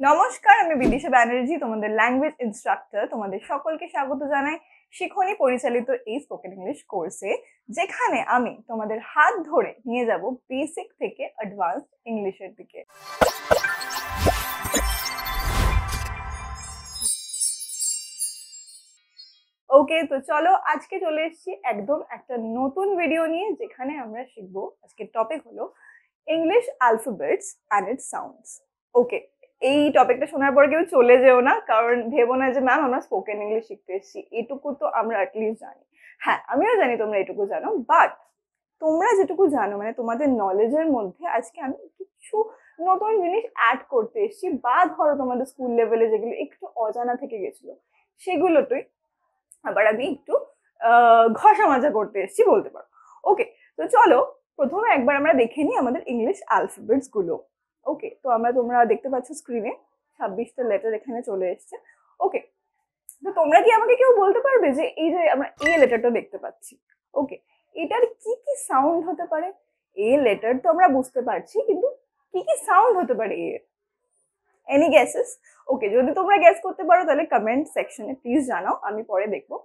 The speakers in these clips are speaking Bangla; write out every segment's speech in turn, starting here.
নমস্কার, আমি বিদিশা ব্যানার্জি, তোমাদের ল্যাঙ্গুয়েজ ইনস্ট্রাক্টর। তোমাদের সকলকে স্বাগত জানাই শিখনী পরিচালিত এই স্পোকেন ইংলিশ কোর্সে, যেখানে আমি তোমাদের হাত ধরে নিয়ে যাব বেসিক থেকে অ্যাডভান্স ইংলিশের দিকে। ওকে, তো চলো আজকে চলে এসেছি একদম একটা নতুন ভিডিও নিয়ে, যেখানে আমরা শিখবো। আজকের টপিক হলো English alphabets and its sounds. Okay, এই টপিকটা শোনার পর কেউ চলে যেও না, কারণ ভেবো না যে ম্যাম আমরা স্পোকেন ইংলিশ শিখতে এসেছি। এটুকু তো আমরা অ্যাটলিস্ট জানি। হ্যাঁ, আমিও জানি তোমরা এটুকু জানো, বাট তোমরা যেটুকু জানো মানে তোমাদের নলেজের মধ্যে আজকে আমি কিছু নতুন জিনিস অ্যাড করতে এসেছি, বা ধরো তোমাদের স্কুল লেভেলে যেগুলো একটু অজানা থেকে গেছিলো সেগুলোতেই আবার আমি একটু ঘষা মাজা করতে এসেছি বলতে পারো। ওকে, তো চলো প্রথমে একবার আমরা দেখে নিই আমাদের ইংলিশ অ্যালফাবেটস গুলো। ওকে, তো তোমরা দেখতে পাচ্ছ স্ক্রিনে 26টা লেটার এখানে চলে এসছে। ওকে, তো তোমরা কি আমাকে কেউ বলতে পারবে যে এই যে আমরা এ লেটারটা দেখতে পাচ্ছি, ওকে, এটার কি কি সাউন্ড হতে পারে? এ লেটার তো আমরা বুঝতে পারছি, কিন্তু কি কি সাউন্ড হতে পারে এর? Any guesses? ওকে, যদি তোমরা গেস করতে পারো তাহলে কমেন্ট সেকশনে প্লিজ জানাও, আমি পরে দেখবো।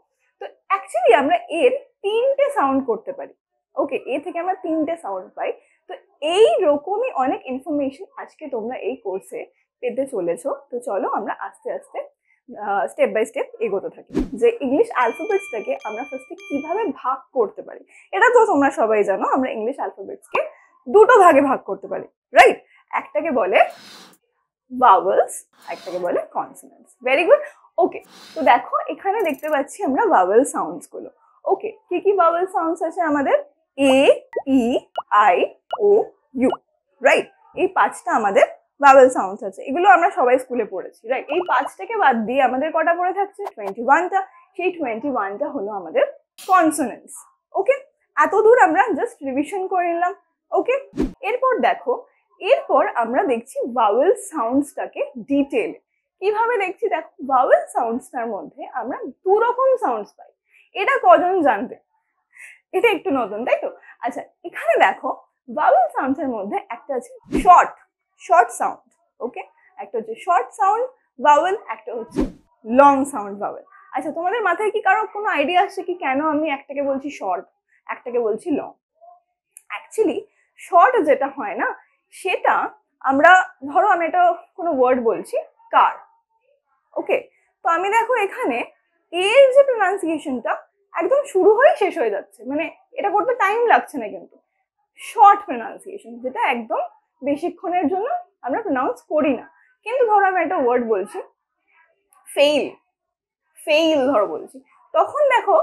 তো অ্যাকচুয়ালি আমরা এর 3টে সাউন্ড করতে পারি। ওকে, এ থেকে আমরা 3টে সাউন্ড পাই। তো এই রকমই অনেক ইনফরমেশন আজকে তোমরা এই কোর্সে পেতে চলেছো। তো চলো আমরা আস্তে আস্তে স্টেপ বাই স্টেপ এগোতে থাকি, যে ইংলিশ অ্যালফাবেটসটাকে আমরা ফার্স্টে কিভাবে ভাগ করতে পারি। এটা তো তোমরা সবাই জানো, আমরা ইংলিশ অ্যালফাবেটসকে দুটো ভাগে ভাগ করতে পারি, রাইট? একটাকে বলে ভাওয়েলস, একটাকে বলে কনসোনেন্টস। Very good. ওকে, তো দেখো এখানে দেখতে পাচ্ছি আমরা ভাওয়েল সাউন্ডস গুলো। ওকে, কি কি ভাওয়েল সাউন্ডস আছে আমাদের? এ, ই, আই, ও, ইউ, রাইট? এই 5টা আমাদের ভাওয়েল সাউন্ডস আছে। এগুলো আমরা সবাই স্কুলে পড়েছি, রাইট? এই 5টাকে বাদ দিয়ে আমাদের কটা পড়ে থাকছে? 21টা। সেই 21টা হলো আমাদের কনসোনেন্টস। ওকে, এত দূর আমরা জাস্ট রিভিশন করে নিলাম। ওকে, এরপর দেখো, এরপর আমরা দেখছি ভাওয়েল সাউন্ডসটাকে ডিটেইলে। কিভাবে দেখছি? দেখো, ভাওয়েল সাউন্ডসটার মধ্যে আমরা 2 রকম সাউন্ডস পাই। এটা কজন জানতে? এটা একটু নতুন, তাই তো? আচ্ছা, এখানে দেখো ভাওয়েল সাউন্ডসের মধ্যে একটা আছে শর্ট সাউন্ড। ওকে, একটা হচ্ছে শর্ট সাউন্ড ভাওয়েল, একটা হচ্ছে লং সাউন্ড ভাওয়েল। আচ্ছা, তোমাদের মাথায় কি কারো কোনো আইডিয়া আসছে কি কেন আমি একটাকে বলছি শর্ট, একটাকে বলছি লং? অ্যাকচুয়ালি শর্ট যেটা হয় না, সেটা আমরা ধরো আমি এটা কোনো ওয়ার্ড বলছি, কার। ওকে, তো আমি দেখো এখানে এর যে প্রোনাউন্সিয়েশনটা একদম শুরু হয়ে শেষ হয়ে যাচ্ছে, মানে এটা করতে টাইম লাগছে না, কিন্তু শর্ট প্রোনাউন্সিয়েশন যেটা একদম বেশিক্ষণের জন্য আমরা প্রোনাউন্স করি না। কিন্তু ধরো আমি একটা ওয়ার্ড বলছি ফেইল ধরো বলছি, তখন দেখো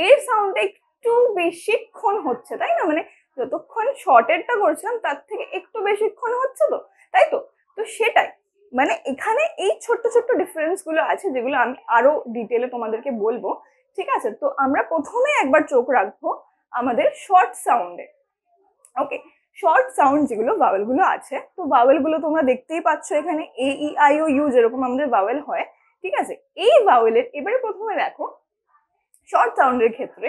এর সাউন্ডটা একটু বেশিক্ষণ হচ্ছে, তাই না? মানে যতক্ষণ শর্টেরটা করছিলাম তার থেকে একটু বেশিক্ষণ হচ্ছে, তো তাই তো? তো সেটাই, মানে এখানে এই ছোট্ট ছোট্ট ডিফারেন্স গুলো আছে, যেগুলো আমি আরো ডিটেলে তোমাদেরকে বলবো। ঠিক আছে, তো আমরা প্রথমে একবার চোখ রাখবো আমাদের শর্ট সাউন্ডে। ওকে, শর্ট সাউন্ড যেগুলো ভাওয়েল গুলো আছে, তো ভাওয়েল গুলো তোমরা দেখতেই পাচ্ছ এখানে এ, ই, আই, ও, ইউ যেরকম আমাদের ভাওয়েল হয়। ঠিক আছে, এই ভাওয়েলের এবারে প্রথমে দেখো শর্ট সাউন্ডের ক্ষেত্রে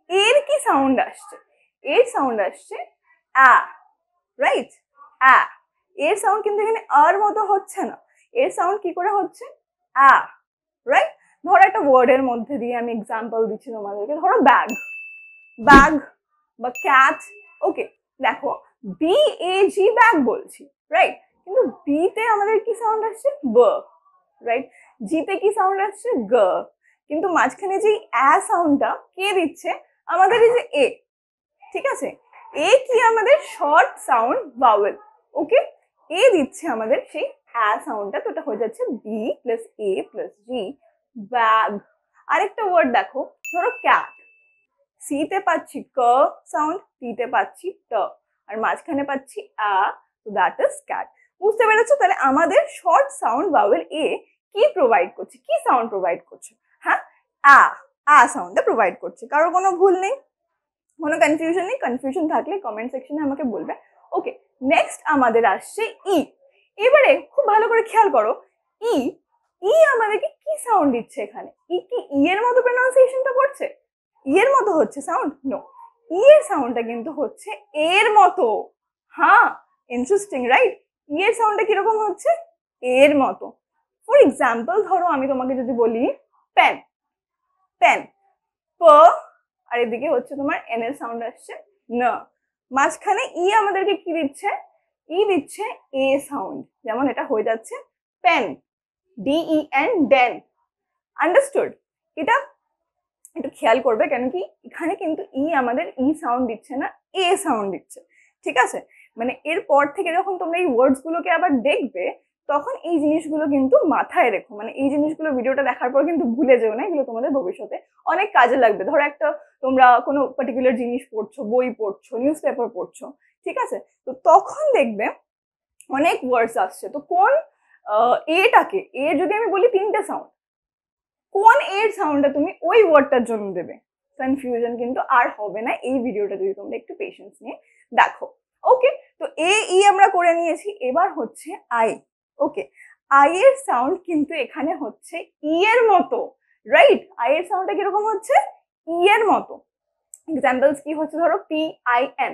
এর কি সাউন্ড আসছে? এর সাউন্ড আসছে আ, রাইট? আ। এর সাউন্ড কিন্তু এখানে আর মতো হচ্ছে না, এর সাউন্ড কি করে হচ্ছে? আ, রাইট? ধরো একটা ওয়ার্ডের মধ্যে দিয়ে আমি এক্সাম্পল দিচ্ছি তোমাদেরকে, ধরো ব্যাগ বা ক্যাট। ওকে, দেখো বি, এ, জি, ব্যাগ বলছি, রাইট? কিন্তু বি তে আমাদের কি সাউন্ড আসছে? ব, রাইট? জি তে কি সাউন্ড আসছে? গ। কিন্তু মাঝখানে যে আ সাউন্ডটা কে দিচ্ছে? আমাদের এই যে এ। ঠিক আছে, এ কি আমাদের শর্ট সাউন্ড ভাওয়েল। ওকে, এ দিচ্ছে আমাদের সেই আ সাউন্ডটা, তো এটা হয়ে যাচ্ছে বি প্লাস এ প্লাস জি, ব্যাগ। আরেকটা ওয়ার্ড দেখো, ধরো ক্যাট, সি তে পাচ্ছি ক সাউন্ড, টি তে পাচ্ছি ট, আর মাঝখানে পাচ্ছি আ, তো দ্যাট ইজ ক্যাট। বুঝতে পেরেছো? তাহলে আমাদের শর্ট সাউন্ড ভাওয়েল এ কি প্রোভাইড করছে, কি সাউন্ড প্রোভাইড করছে? হ্যাঁ, আ সাউন্ডটা প্রোভাইড করছে। কারো কোনো ভুল নেই, কোনো কনফিউশন নেই? কনফিউশন থাকলে কমেন্ট সেকশনে আমাকে বলবে। ওকে, নেক্সট আমাদের আসছে ই। এবারে খুব ভালো করে খেয়াল করো, ই ই আমাদেরকে কি সাউন্ড দিচ্ছে এখানে? ই কি ই এর মতো প্রোনাউন্সিয়েশনটা করছে? ই এর মতো হচ্ছে সাউন্ড? নো, ই এর সাউন্ডটা কিন্তু হচ্ছে এর মতো। হ্যাঁ, ইন্টারেস্টিং, রাইট? ই এর সাউন্ডটা কিরকম হচ্ছে? এর মতো। ফর এক্সাম্পল ধরো আমি তোমাকে যদি বলি পেন, পেন, প, আর এদিকে হচ্ছে তোমার এন এর সাউন্ড আসছে ন, মাঝখানে ই আমাদেরকে কি দিচ্ছে, ই দিচ্ছে এ সাউন্ড, যেমন এটা হয়ে যাচ্ছে পেন, DEN, ডেন। আন্ডারস্টুড? এটা একটু খেয়াল করবে, কেন কি এখানে কিন্তু ই আমাদের ই সাউন্ড দিচ্ছে না, এ সাউন্ড দিচ্ছে। ঠিক আছে, মানে এরপর থেকে যখন তোমরা এই ওয়ার্ডস গুলোকে আবার দেখবে তখন এই জিনিসগুলো কিন্তু মাথায় রেখো, মানে এই জিনিসগুলো ভিডিওটা দেখার পর কিন্তু ভুলে যেও না, এগুলো তোমাদের ভবিষ্যতে অনেক কাজে লাগবে। ধরো একটা তোমরা কোনো পার্টিকুলার জিনিস পড়ছো, বই পড়ছো, নিউজ পেপার পড়ছো, ঠিক আছে, তো তখন দেখবে অনেক ওয়ার্ডস আসছে, তো কোন এটাকে, এর যদি আমি বলি 3টে সাউন্ড, কোন এর সাউন্ডটা তুমি ওই ওয়ার্ডটার জন্য দেবে, কনফিউশন কিন্তু আর হবে না এই ভিডিওটা যদি তোমরা একটু পেশেন্স নিয়ে দেখো। ওকে, তো এ ই আমরা করে নিয়েছি, এবার হচ্ছে আই। ওকে, আই এর সাউন্ড কিন্তু এখানে হচ্ছে ই এর মতো, রাইট? আই এর সাউন্ডটা কিরকম হচ্ছে, ই এর মতো। এক্সাম্পলস কি হচ্ছে, ধরো PIN,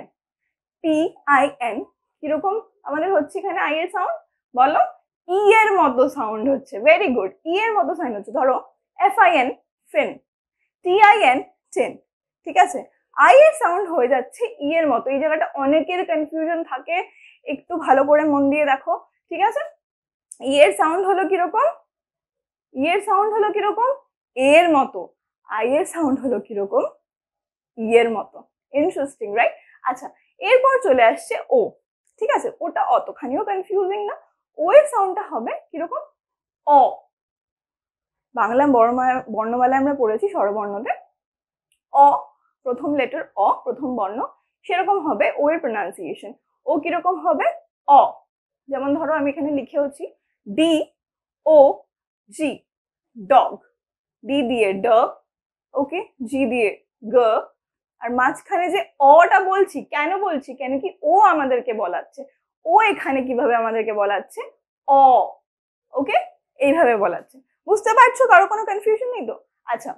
PIN কিরকম আমাদের হচ্ছে এখানে আই এর সাউন্ড, বলো? ই এর মতো সাউন্ড হচ্ছে, ভেরি গুড, ই এর মতো সাউন্ড হচ্ছে। ধরো FIN, ফিন, TIN, টিন, ঠিক আছে, আই এর সাউন্ড হয়ে যাচ্ছে ই এর মতো। এই জায়গাটা অনেকের কনফিউশন থাকে, একটু ভালো করে মন দিয়ে দেখো, ঠিক আছে? ই এর সাউন্ড হলো কিরকম, ই এর সাউন্ড হলো কিরকম, এর মতো, আই এর সাউন্ড হলো কিরকম, ই এর মতো। Interesting, right? আচ্ছা, এরপর চলে আসছে ও, ঠিক আছে, ওটা অতখানিও কনফিউজিং না। ও এর সাউন্ডটা হবে কিরকম, অ। বাংলা বর্ণমালায় আমরা পড়েছি স্বরবর্ণতে অ, প্রথম লেটার অ, প্রথম বর্ণ, সেরকম হবে ও এর প্রোনাউন্সিয়েশন। ও কিরকম হবে, অ। যেমন ধরো আমি এখানে লিখেওছি DOG, ডগ, ডি দিয়ে ড, ওকে, জি দিয়ে গ, আর মাঝখানে যে অটা বলছি, কেন বলছি, কেন কি ও আমাদেরকে বলাচ্ছে, ও এখানে কিভাবে আমাদেরকে বলাচ্ছে, অ। ওকে, এইভাবে বলাচ্ছে। বুঝতে পারছো? কারো কোনো কনফিউশন নেই তো? আচ্ছা,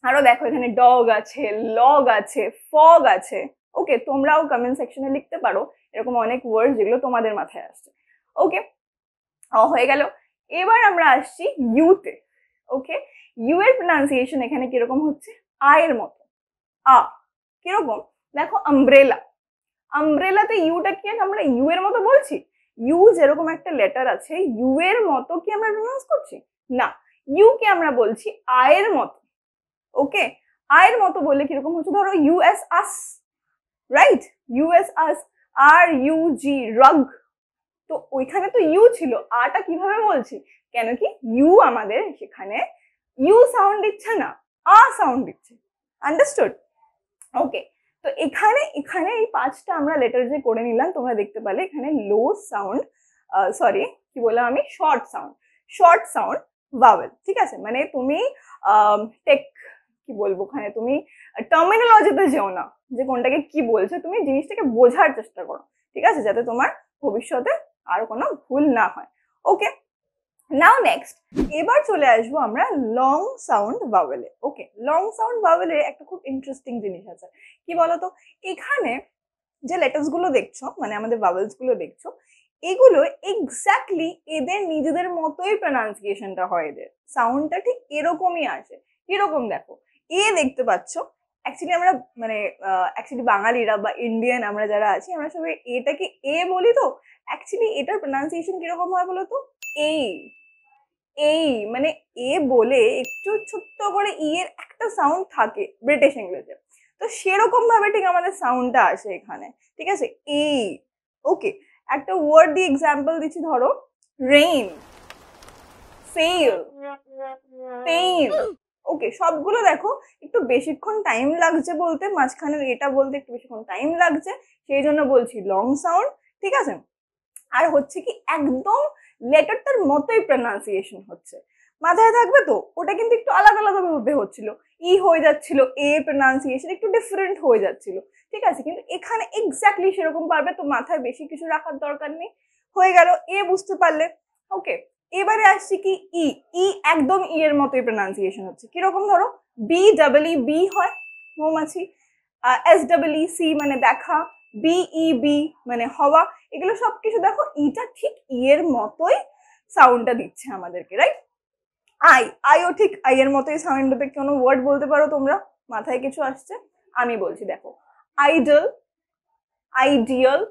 আরো দেখো এখানে ডগ আছে, লগ আছে, ফগ আছে। ওকে, তোমরাও কমেন্ট সেকশনে লিখতে পারো এরকম অনেক ওয়ার্ড যেগুলো তোমাদের মাথায় আসছে। ওকে, হয়ে গেল। এবার আমরা আসছি ইউতে। ওকে, ইউ এর প্রোনাউন্সিয়েশন এখানে কিরকম হচ্ছে, আয়ের মতো, আ। কিরকম, দেখো আমব্রেলা, আমব্রেলাতে ইউটা কি আমরা ইউ এর মতো বলছি? ইউ যেরকম একটা লেটার আছে, ইউ এর মতো কি আমরা প্রোনাউন্স করছি? না, ইউ কে আমরা বলছি আয়ের মতো। ওকে, আয়ের মতো বললে কিরকম হচ্ছে, ধরো US আস, রাইট? US আস, RUG, রগ, তো ওইখানে তো ইউ ছিল, আটা কিভাবে বলছি, কেন কি ইউ আমাদের সেখানে ইউ সাউন্ড দিচ্ছে না, আ সাউন্ড দিচ্ছে। আন্ডারস্টুড? ওকে, তো এখানে এখানে এই 5টা আমরা লেটার যে করে নিলাম, তোমরা দেখতে পালে এখানে লো সাউন্ড, সরি কি বললাম আমি, short sound, short sound vowel. ঠিক আছে, মানে তুমি টেক কি বলবো, ওখানে তুমি টার্মিনোলজিতে যেও না যে কোনটাকে কি বলছে, তুমি জিনিসটাকে বোঝার চেষ্টা করো, ঠিক আছে, যাতে তোমার ভবিষ্যতে আর কোনো ভুল না হয়। ওকে, নাও নেক্সট, এবার চলে আসবো আমরা লং সাউন্ড ভাওয়েলে। ওকে, লং সাউন্ড ভাওয়েলে একটা খুব ইন্টারেস্টিং জিনিস আছে, কি বলতো, এখানে যে লেটার্স গুলো দেখছো, মানে আমাদের ভাওয়েলস গুলো দেখছো, এগুলো এক্স্যাক্টলি এদের নিজেদের মতোই প্রোনাউন্সিয়েশনটা হয়, এদের সাউন্ডটা ঠিক এরকমই আসে। কিরকম, দেখো এ দেখতে পাচ্ছ, অ্যাকচুয়ালি আমরা মানে অ্যাকচুয়ালি বাঙালিরা বা ইন্ডিয়ান আমরা যারা আছি, আমরা সবাই এটাকে এ বলি, তো অ্যাকচুয়ালি এটার প্রোনাউন্সিয়েশন কিরকম হয় বলো তো, এই, এই মানে এ বলে একটু ছোট্ট করে ই এর একটা সাউন্ড থাকে ব্রিটিশ ইংলিশে, তো সেরকম ভাবে ঠিক আমাদের সাউন্ডটা আসে এখানে, ঠিক আছে, এই। ওকে, একটা ওয়ার্ড দিয়ে এক্সাম্পল দিচ্ছি, ধরো রেইন, ফেল, পেইন। ওকে, সবগুলো দেখো একটু বেশিক্ষণ টাইম লাগছে বলতে, মাঝখানে এটা বলতে একটু বেশিক্ষণ টাইম লাগছে, সেই জন্য বলছি লং সাউন্ড, ঠিক আছে। আর হচ্ছে কি একদম লেটারটার মতোই প্রোনাউন্সিয়েশন হচ্ছে, মাথায় থাকবে তো, ওটা কিন্তু একটু আলাদা আলাদা ভাবে হচ্ছিল, ই হয়ে যাচ্ছিল, এ প্রোনাউন্সিয়েশন একটু ডিফারেন্ট হয়ে যাচ্ছিল, ঠিক আছে, কিন্তু এখানে এক্স্যাক্টলি সেরকম পারবে, তো মাথায় বেশি কিছু রাখার দরকার নেই। হয়ে গেল, এ বুঝতে পারলে। ওকে, এবারে আসছি কি ই, ই একদম ই এর মতোই প্রোনাউন্সিয়েশন হচ্ছে, কিরকম, ধরো BEE হয় মৌমাছি, SEE মানে দেখা, BEB মানে হওয়া, এগুলো সবকিছু দেখো ইটা ঠিক ই এর মতোই সাউন্ডটা দিচ্ছে আমাদেরকে, রাইট? আইও ঠিক আই এর মতোই সাউন্ড দেবে। কোনো ওয়ার্ড বলতে পারো তোমরা? মাথায় কিছু আসছে? আমি বলছি, দেখো, আইডল, আইডিয়াল,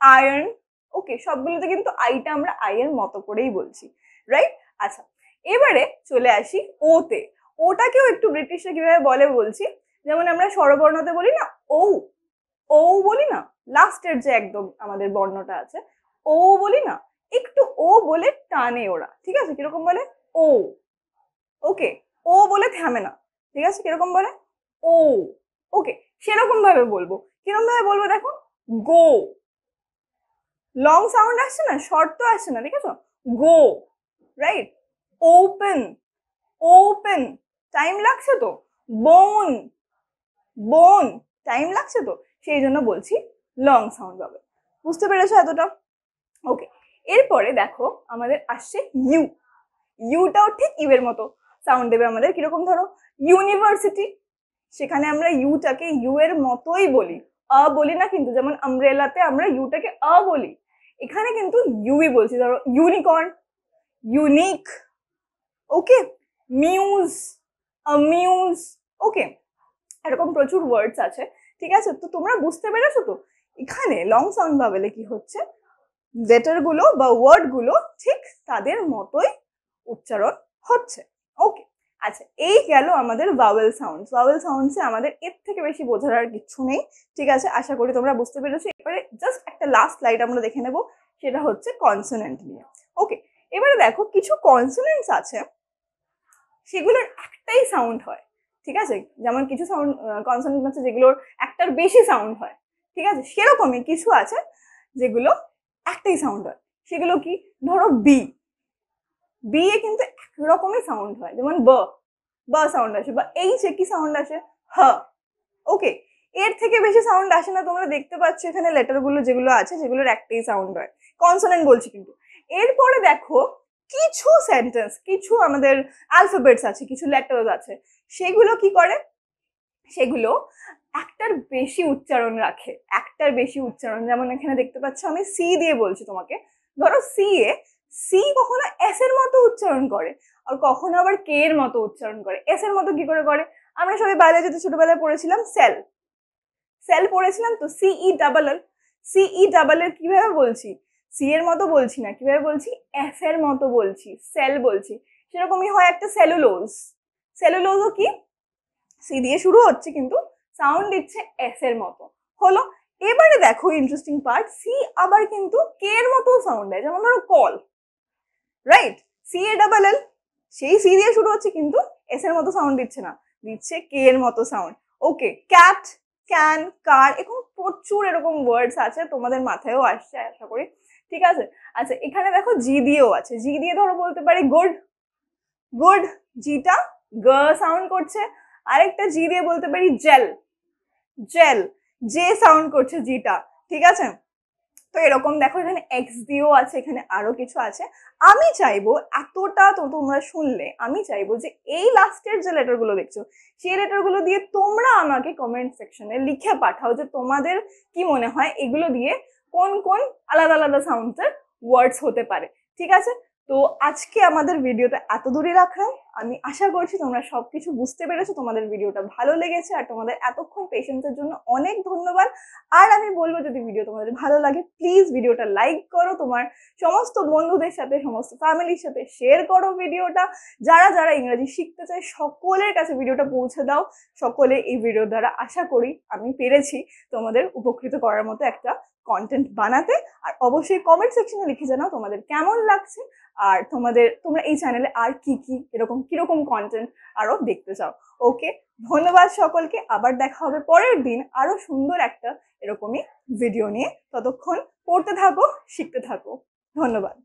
আয়রন। ওকে, সবগুলোতে কিন্তু আইটা আমরা আই এর মতো করেই বলছি, রাইট? আচ্ছা, এবারে চলে আসি ওতে। ওটাকেও একটু ব্রিটিশরা কিভাবে বলে বলছি। যেমন আমরা স্বরবর্ণতে বলি না ও, ও বলি না, লাস্টের যে একদম আমাদের বর্ণটা আছে ও বলি না, একটু ও বলে টানে ওরা, ঠিক আছে? কিরকম বলে? ও। ওকে, ও বলে থামে না, ঠিক আছে? কিরকম বলে? ও। ওকে, সেরকম ভাবে বলবো। কিরকম ভাবে বলবো দেখো, গো। লং সাউন্ড আসছে না, শর্ট তো আসছে না, ঠিক আছে? গো, রাইট? ওপেন, ওপেন, টাইম লাগছে তো। বোন, বোন, টাইম লাগছে তো, সেই জন্য বলছি লং সাউন্ড পাবে। বুঝতে পেরেছো এতটা? ওকে, এরপরে দেখো আমাদের আসছে ইউ। ইউটাও ঠিক ইউ এর মতো সাউন্ড দেবে আমাদের। কিরকম? ধরো ইউনিভার্সিটি, সেখানে আমরা ইউটাকে ইউ এর মতোই বলি, আ বলি না কিন্তু। যেমন আমব্রেলাতে আমরা ইউটাকে আ বলি, এখানে কিন্তু ইউই বলছি। ধরো ইউনিকর্ন, ইউনিক, ওকে, মিউজ, অ্যামিউজ, ওকে, এরকম প্রচুর ওয়ার্ডস আছে, ঠিক আছে? তো তোমরা বুঝতে পেরেছো তো এখানে লং সাউন্ড ভাবেলে কি হচ্ছে, লেটার গুলো বা ওয়ার্ড গুলো ঠিক তাদের মতোই উচ্চারণ হচ্ছে। ওকে, আচ্ছা, এই গেল আমাদের ভাওয়েল সাউন্ডস। ভাওয়েল সাউন্ডসে আমাদের এর থেকে বেশি বোঝার আর কিছু নেই, ঠিক আছে? আশা করি তোমরা বুঝতে পেরেছো। এবারে জাস্ট একটা লাস্ট স্লাইড আমরা দেখে নেব, সেটা হচ্ছে কনসোনেন্ট নিয়ে। ওকে, এবারে দেখো কিছু কনসোনেন্টস আছে সেগুলোর একটাই সাউন্ড হয়, ঠিক আছে? যেমন কিছু সাউন্ড কনসোনেন্ট আছে যেগুলোর একটার বেশি সাউন্ড হয়, ঠিক আছে? সেরকমই কিছু আছে যেগুলো একটাই সাউন্ড হয়। সেগুলো কি? ধরো বি, বি এ কিন্তু একরকমই সাউন্ড হয়। যেমন ব, ব সাউন্ড আসে, বা এইচ এ কি সাউন্ড আসে? হ। ওকে, এর থেকে বেশি সাউন্ড আসে না। তোমরা দেখতে পাচ্ছ এখানে লেটার গুলো যেগুলো আছে যেগুলোর একটাই সাউন্ড হয়, কনসোনেন্ট বলছি কিন্তু। এরপরে দেখো কিছু সেন্টেন্স, কিছু আমাদের অ্যালফাবেটস আছে, কিছু লেটার্স আছে, সেগুলো কি করে? সেগুলো একটার বেশি উচ্চারণ রাখে, একটার বেশি উচ্চারণ। যেমন এখানে দেখতে পাচ্ছ আমি সি দিয়ে বলছি তোমাকে। ধরো সি এ, সি কখনো এস এর মতো উচ্চারণ করে, আর কখনো আবার কে এর মতো উচ্চারণ করে। এস এর মতো কি করে করে? আমরা সবাই বায়োলজিতে ছোটবেলায় পড়েছিলাম সেল, সেল পড়েছিলাম তো, সিই ডাবল এল। সিই ডাবল এল কিভাবে বলছি? সি এর মতো বলছি না, কিভাবে বলছি? এস এর মতো বলছি, সেল বলছি। সেরকমই হয় একটা সেলুলোজ। সেলুলোজও কি সি দিয়ে শুরু হচ্ছে কিন্তু সাউন্ড দিচ্ছে এস এর মতো, হলো? এবারে দেখো ইন্টারেস্টিং পার্ট, সি আবার কিন্তু কে এর মতো সাউন্ড দেয়। যেমন ধরো call, right? C A double L, সেই সি দিয়ে শুরু হচ্ছে কিন্তু এস এর মতো সাউন্ড দিচ্ছে না, দিচ্ছে কে এর মতো সাউন্ড। ওকে, ক্যাট, ক্যান, কার, এরকম প্রচুর এরকম ওয়ার্ডস আছে, তোমাদের মাথায়ও আসছে আশা করি, ঠিক আছে? আচ্ছা, এখানে দেখো জি দিয়েও আছে। জি দিয়ে ধরো বলতে পারি গুড, গুড, জিটা গ সাউন্ড করছে। আরেকটা জি দিয়ে বলতে পারি জেল, জেল, জে সাউন্ড করছে জিটা, ঠিক আছে? তো এরকম দেখো এখানে এক্স দিয়েও আছে, এখানে আরো কিছু আছে। আমি চাইবো এতটা তো তোমরা শুনলে, আমি চাইবো যে এই লাস্টের যে লেটার গুলো দেখছো সেই লেটার গুলো দিয়ে তোমরা আমাকে কমেন্ট সেকশনে লিখে পাঠাও যে তোমাদের কি মনে হয় এগুলো দিয়ে কোন কোন আলাদা আলাদা সাউন্ডসের ওয়ার্ডস হতে পারে, ঠিক আছে? তো আজকে আমাদের ভিডিওটা এত দূরই রাখলাম। আমি আশা করছি তোমরা সবকিছু বুঝতে পেরেছো, তোমাদের ভিডিওটা ভালো লেগেছে, আর তোমাদের এতক্ষণ পেশেন্সের জন্য অনেক ধন্যবাদ। আর আমি বলবো যদি ভিডিও তোমাদের ভালো লাগে প্লিজ ভিডিওটা লাইক করো, তোমার সমস্ত বন্ধুদের সাথে, সমস্ত ফ্যামিলির সাথে শেয়ার করো ভিডিওটা। যারা যারা ইংরেজি শিখতে চায় সকলের কাছে ভিডিওটা পৌঁছে দাও। সকলে এই ভিডিও দ্বারা আশা করি আমি পেরেছি তোমাদের উপকৃত করার মতো একটা কন্টেন্ট বানাতে। আর অবশ্যই কমেন্ট সেকশনে লিখে জানাও তোমাদের কেমন লাগছে, আর তোমরা এই চ্যানেলে আর কি কি এরকম কিরকম কন্টেন্ট আরো দেখতে চাও। ওকে, ধন্যবাদ সকলকে। আবার দেখা হবে পরের দিন আরো সুন্দর একটা এরকমই ভিডিও নিয়ে। ততক্ষণ পড়তে থাকো, শিখতে থাকো। ধন্যবাদ।